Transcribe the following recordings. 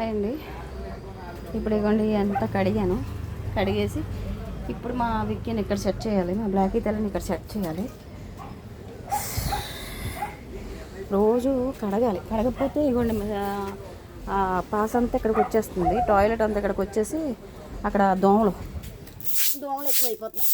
Hi అండి. ఇప్పుడు ఇవ్వండి అంతా కడిగాను. కడిగేసి ఇప్పుడు మా విక్కీని ఇక్కడ సెట్ చేయాలి, మా బ్లాకీ తల్లిని ఇక్కడ సెట్ చేయాలి. రోజు కడగాలి, కడగకపోతే ఇవ్వండి పాస్ అంతా ఇక్కడికి వచ్చేస్తుంది, టాయిలెట్ అంతా ఇక్కడికి వచ్చేసి అక్కడ దోమలు ఎక్కువైపోతున్నాయి.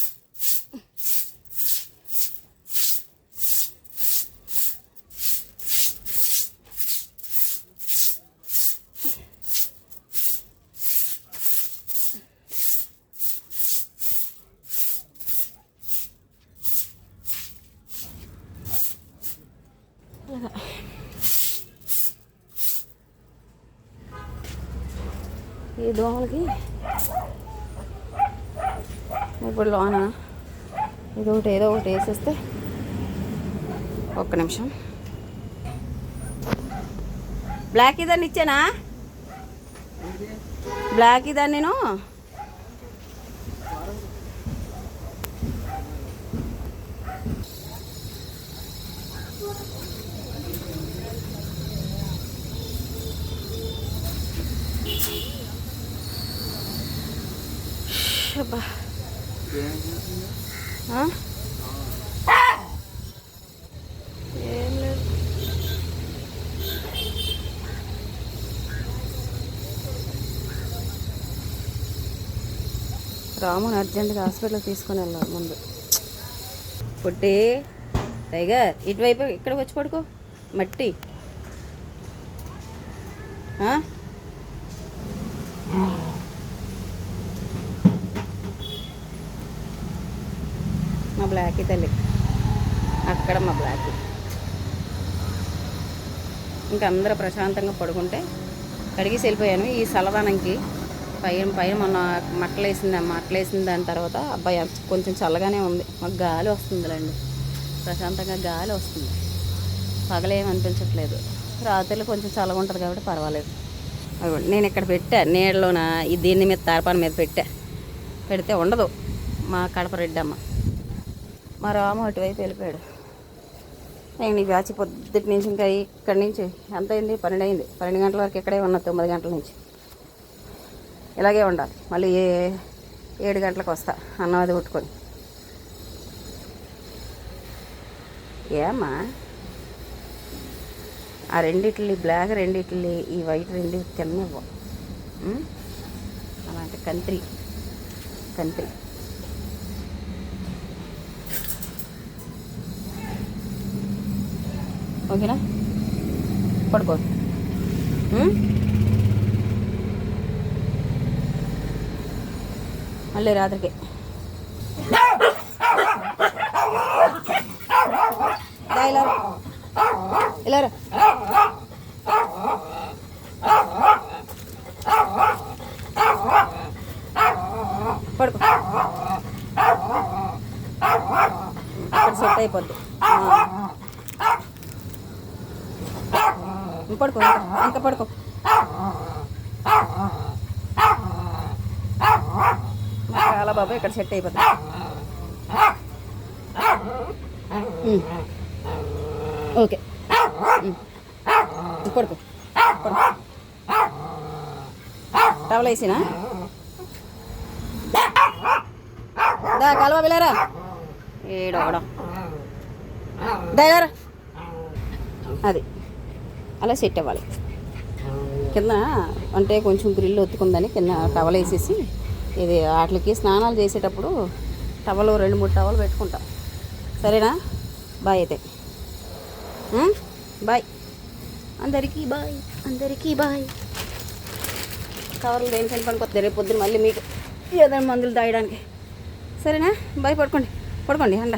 ఈ దోమలకి ఇప్పుడు లోన ఏదో ఒకటి వేసేస్తే. ఒక్క నిమిషం. బ్లాక్ దాన్ని ఇచ్చానా? బ్లాక్ దాన్ని నేను ఏం లేదు. రాముని అర్జెంటుగా హాస్పిటల్కి తీసుకొని వెళ్ళాలి ముందు. పుట్టి టైగర్ ఇటువైపు ఇక్కడికి వచ్చి పడుకో. మట్టి మా బ్లాకీ తల్లి అక్కడ, మా బ్లాకీ. ఇంకా అందరూ ప్రశాంతంగా పడుకుంటే కడిగేసి వెళ్ళిపోయాను. ఈ చల్లదనంకి పైన మొన్న మట్టలేసిన దాని తర్వాత అబ్బాయి కొంచెం చల్లగానే ఉంది. మాకు గాలి వస్తుందిలేండి, ప్రశాంతంగా గాలి వస్తుంది. పగలేం అనిపించట్లేదు. రాత్రిలో కొంచెం చల్లగా ఉంటుంది కాబట్టి పర్వాలేదు. నేను ఇక్కడ పెట్టా నీడలోన, దీన్ని మీద తారపాన మీద పెడితే ఉండదు. మా కడప రెడ్డమ్మ, మా రాము అటువైపు వెళ్ళిపోయాడు. నేను ఈ బ్యాచ్ పొద్దుటి నుంచి ఇంకా ఇక్కడి నుంచి ఎంత అయింది? 12 అయింది. 12 గంటల వరకు ఇక్కడే ఉన్నా. 9 గంటల నుంచి ఇలాగే ఉండాలి. మళ్ళీ 7 గంటలకు వస్తా అన్నం అది కొట్టుకొని. ఏమ్మా ఆ రెండిట్లు, బ్లాక్ రెండిట్లు, ఈ వైట్ రెండు తిన్నవ్వ. అలాంటి కంత్రి ఓకేనా? పడుకో. మళ్ళీ రాత్రికి ఇలా పడుకో. సెట్ అయిపోద్ది. పడుకో, ఇంకా పడుకో. చాలా బాబు ఇక్కడ సెట్ అయిపోతుంది. ఓకే, పడుకో. టవల్ వేసినా దా కలవా వెళ్ళారా? ఏడవడం దగ్గర అది అలా సెట్ అవ్వాలి. కింద అంటే కొంచెం గ్రిల్ ఒత్తుకుందని కింద టవల్ వేసేసి, ఇది వాటికి స్నానాలు చేసేటప్పుడు టవల్ 2-3 టవల్ పెట్టుకుంటా. సరేనా? బాయ్ అయితే. బాయ్ అందరికీ, బాయ్. కవర్లు దేనికని పనికొస్తాయి రేపు పొద్దున మళ్ళీ మీకు ఏదైనా మందులు తాగడానికి. సరేనా? బాయ్. పడుకోండి అండ.